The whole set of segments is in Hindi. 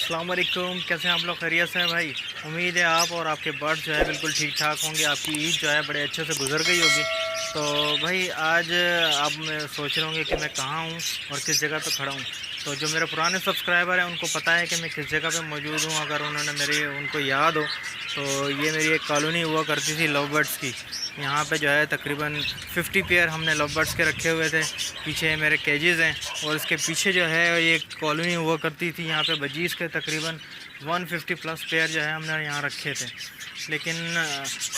अस्सलाम वालेकुम। कैसे हैं आप लोग? खैरियत से हैं भाई? उम्मीद है आप और आपके बर्ड्स जो है बिल्कुल ठीक ठाक होंगे। आपकी ईद जो है बड़े अच्छे से गुजर गई होगी। तो भाई आज आप मैं सोच रहे होंगे कि मैं कहाँ हूँ और किस जगह पे खड़ा हूँ। तो जो मेरे पुराने सब्सक्राइबर हैं उनको पता है कि मैं किस जगह पे मौजूद हूँ। अगर उनको याद हो तो ये मेरी एक कॉलोनी हुआ करती थी लव बर्ड्स की। यहाँ पे जो है तकरीबन 50 पेयर हमने लव बर्ड्स के रखे हुए थे। पीछे मेरे केजेस हैं और इसके पीछे जो है ये कॉलोनी हुआ करती थी। यहाँ पे बजीज़ के तकरीबन 150 प्लस पेयर जो है हमने यहाँ रखे थे। लेकिन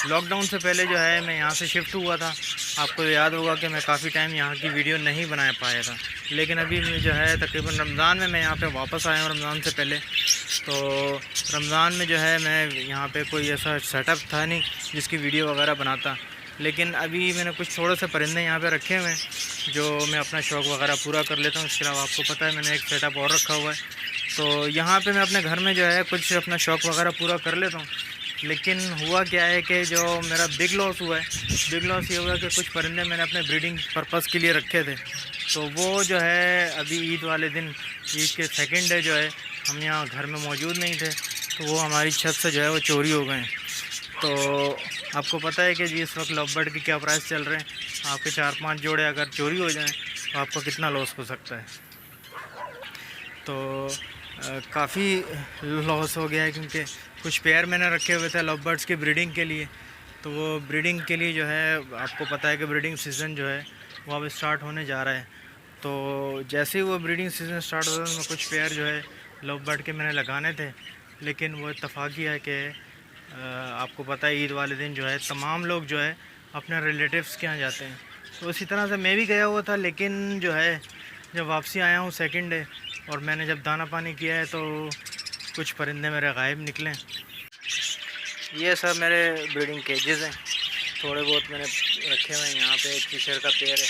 लॉकडाउन से पहले जो है मैं यहाँ से शिफ्ट हुआ था। आपको याद होगा कि मैं काफ़ी टाइम यहाँ की वीडियो नहीं बना पाया था। लेकिन अभी जो है तकरीबन रमज़ान में मैं यहाँ पे वापस आया हूँ रमज़ान से पहले। तो रमज़ान में जो है मैं यहाँ पे कोई ऐसा सेटअप था नहीं जिसकी वीडियो वगैरह बनाता। लेकिन अभी मैंने कुछ थोड़े से परिंदे यहाँ पे रखे हुए हैं जो मैं अपना शौक़ वगैरह पूरा कर लेता हूँ। इसके अलावा आपको पता है मैंने एक सेटअप और रखा हुआ है। तो यहाँ पे मैं अपने घर में जो है कुछ अपना शौक़ वगैरह पूरा कर लेता हूँ। लेकिन हुआ क्या है कि जो मेरा बिग लॉस हुआ है, बिग लॉस ये हुआ कि कुछ परिंदे मैंने अपने ब्रीडिंग पर्पज़ के लिए रखे थे। तो वो जो है अभी ईद वाले दिन, ईद के सेकंड डे जो है हम यहाँ घर में मौजूद नहीं थे। तो वो हमारी छत से जो है वो चोरी हो गए हैं। तो आपको पता है कि जी इस वक्त लव बर्ड की क्या प्राइस चल रहे हैं। आपके 4-5 जोड़े अगर चोरी हो जाएं तो आपको कितना लॉस हो सकता है। तो काफ़ी लॉस हो गया है क्योंकि कुछ पेयर मैंने रखे हुए थे लव बर्ड्स की ब्रीडिंग के लिए। तो वो ब्रीडिंग के लिए जो है आपको पता है कि ब्रीडिंग सीज़न जो है वो अब स्टार्ट होने जा रहा है। तो जैसे ही वो ब्रीडिंग सीज़न स्टार्ट होता है तो कुछ पेयर जो है लव बर्ड के मैंने लगाने थे। लेकिन वो इत्तफ़ाक़ी है कि आपको पता है ईद वाले दिन जो है तमाम लोग जो है अपने रिलेटिव्स के यहाँ जाते हैं। तो इसी तरह से मैं भी गया हुआ था। लेकिन जो है जब वापसी आया हूँ सेकंड डे और मैंने जब दाना पानी किया है तो कुछ परिंदे मेरे गायब निकले। ये सब मेरे ब्रीडिंग केजेस हैं। थोड़े बहुत मैंने रखे हुए हैं। यहाँ पे एक फिशर का पेयर है,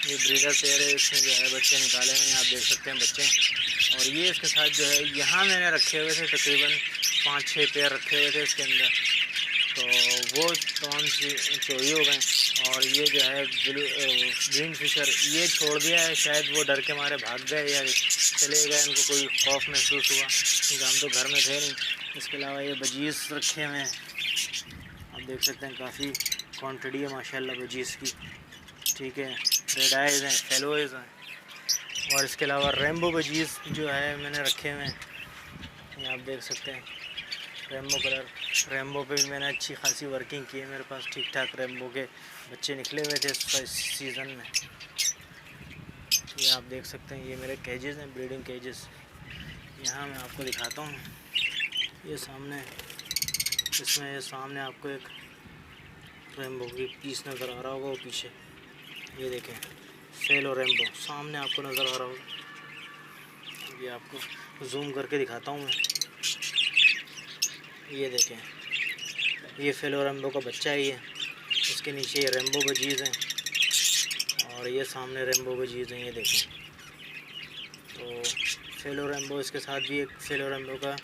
ये ब्रीडर पेयर है, इसमें जो है बच्चे निकाले हुए हैं, आप देख सकते हैं बच्चे। और ये इसके साथ जो है यहाँ मैंने रखे हुए थे तकरीबन 5-6 पेयर रखे हुए थे इसके अंदर। तो वो तमाम चोरी हो गए। और ये जो है ग्रीन फिशर ये छोड़ दिया है, शायद वो डर के मारे भाग गए या चले गए, उनको कोई खौफ महसूस हुआ क्योंकि हम तो घर में थे नहीं। इसके अलावा ये बजीज़ रखे हुए हैं, आप देख सकते हैं काफ़ी क्वांटिटी है माशाल्लाह बजीज़ की। ठीक है, रेड आइज़ हैं, फेलोइज़ हैं। और इसके अलावा रेम्बो बजीज़ जो है मैंने रखे हुए हैं, ये आप देख सकते हैं रेम्बो कलर। रेम्बो पे भी मैंने अच्छी खासी वर्किंग की है। मेरे पास ठीक ठाक रेम्बो के बच्चे निकले हुए थे इस सीज़न में। ये आप देख सकते हैं, ये मेरे केजेस हैं, ब्रीडिंग केजेस। यहाँ मैं आपको दिखाता हूँ, ये सामने, इसमें सामने आपको एक रेम्बो की पीस नज़र आ रहा होगा, वो पीछे ये देखें फेलो रेम्बो सामने आपको नज़र आ रहा होगा। ये आपको जूम करके दिखाता हूँ मैं, ये देखें ये फेलो रेम्बो का बच्चा ही है। इसके नीचे ये रेम्बो बजीज़ हैं और ये सामने रेम्बो बजीज़ हैं, ये देखें। तो फेलो रेम्बो, इसके साथ भी एक फेलो रेम्बो का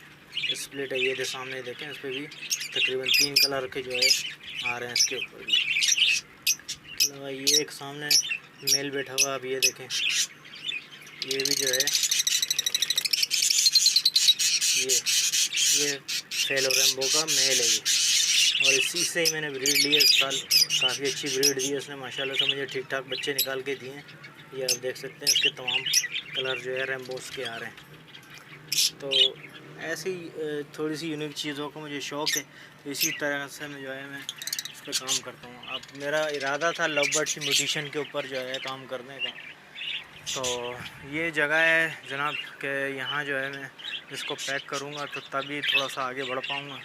स्प्लिट है, ये सामने देखें, इस पर भी तकरीबन 3 कलर के जो है आ रहे हैं इसके ऊपर भी। अलावा ये एक सामने मेल बैठा हुआ, आप ये देखें, ये भी जो है ये फेलो रेम्बो का मेल है ये। और इसी से ही मैंने ब्रीड ली है इस साल, काफ़ी अच्छी ब्रीड दी है इसने माशाल्लाह से, मुझे ठीक ठाक बच्चे निकाल के दिए हैं। ये आप देख सकते हैं इसके तमाम कलर जो है रेम्बोस के आ रहे हैं। तो ऐसी थोड़ी सी यूनिक चीज़ों का मुझे शौक़ है, तो इसी तरह से मैं जो है मैं इस पर काम करता हूँ। अब मेरा इरादा था लव बर्ड्स म्यूटेशन के ऊपर जो है काम करने का। तो ये जगह है जनाब के यहाँ जो है मैं इसको पैक करूँगा तो तभी थोड़ा सा आगे बढ़ पाऊँगा,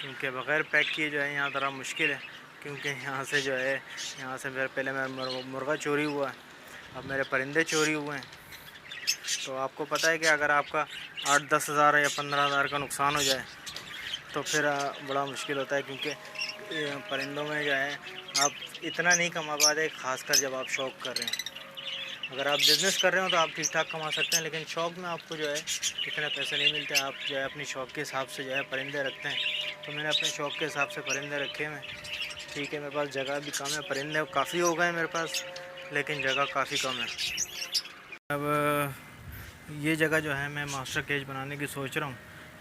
क्योंकि बग़ैर पैक किए जो है यहाँ ज़रा मुश्किल है। क्योंकि यहाँ से जो है यहाँ से पहले मेरा मुर्गा चोरी हुआ है, अब मेरे परिंदे चोरी हुए हैं। तो आपको पता है कि अगर आपका 8-10 हज़ार या 15 हज़ार का नुकसान हो जाए तो फिर बड़ा मुश्किल होता है। क्योंकि परिंदों में जो है आप इतना नहीं कमा पाते, ख़ासकर जब आप शौक़ कर रहे हैं। अगर आप बिज़नेस कर रहे हो तो आप ठीक ठाक कमा सकते हैं, लेकिन शौक़ में आपको जो है इतने पैसे नहीं मिलते। आप जो है अपनी शौक़ के हिसाब से जो है परिंदे रखते हैं। तो मैंने अपने शौक़ के हिसाब से परिंदे रखे हुए। ठीक है, मेरे पास जगह भी कम है, परिंदे काफ़ी हो गए मेरे पास, लेकिन जगह काफ़ी कम है। अब ये जगह जो है मैं मास्टर केज बनाने की सोच रहा हूँ।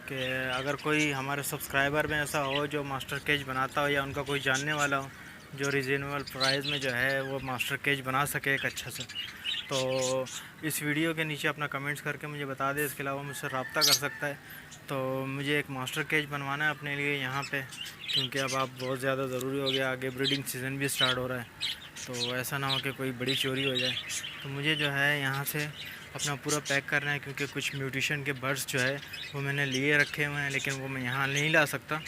कि अगर कोई हमारे सब्सक्राइबर में ऐसा हो जो मास्टर केज बनाता हो या उनका कोई जानने वाला हो जो रीज़नेबल प्राइस में जो है वो मास्टर केज बना सके एक अच्छा सा, तो इस वीडियो के नीचे अपना कमेंट्स करके मुझे बता दे। इसके अलावा मुझसे रब्ता कर सकता है। तो मुझे एक मास्टर केज बनवाना है अपने लिए यहाँ पे, क्योंकि अब आप बहुत ज़्यादा ज़रूरी हो गया, आगे ब्रीडिंग सीज़न भी स्टार्ट हो रहा है, तो ऐसा ना हो कि कोई बड़ी चोरी हो जाए। तो मुझे जो है यहाँ से अपना पूरा पैक करना है, क्योंकि कुछ म्यूटेशन के बर्ड्स जो है वो मैंने लिए रखे हुए हैं, लेकिन वो मैं यहाँ नहीं ला सकता।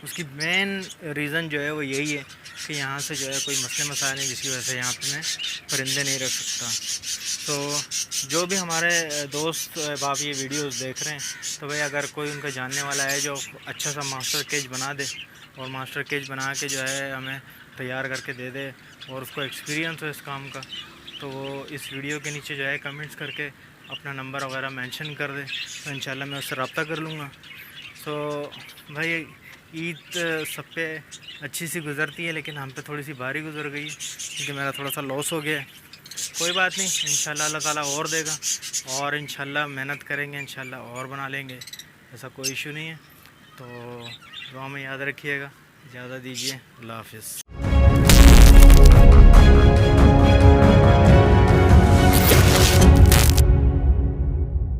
उसकी मेन रीज़न जो है वो यही है कि यहाँ से जो है कोई मसले मसाइल नहीं, जिसकी वजह से यहाँ पे मैं परिंदे नहीं रख सकता। तो जो भी हमारे दोस्त बाप ये वीडियोस देख रहे हैं, तो भाई अगर कोई उनका जानने वाला है जो अच्छा सा मास्टर केज बना दे और मास्टर केज बना के जो है हमें तैयार करके दे दे और उसको एक्सपीरियंस हो इस काम का, तो वो इस वीडियो के नीचे जो है कमेंट्स करके अपना नंबर वगैरह मेंशन कर दे, तो इंशाल्लाह मैं उससे रब्ता कर लूँगा। सो भाई ईद सब पे अच्छी सी गुज़रती है, लेकिन हम पे थोड़ी सी भारी गुजर गई क्योंकि मेरा थोड़ा सा लॉस हो गया है। कोई बात नहीं, इंशाल्लाह अल्लाह ताला और देगा और इंशाल्लाह मेहनत करेंगे, इंशाल्लाह और बना लेंगे, ऐसा कोई इशू नहीं है। तो दुआ में याद रखिएगा। इजाज़त दीजिए, अल्लाह हाफ़िज़।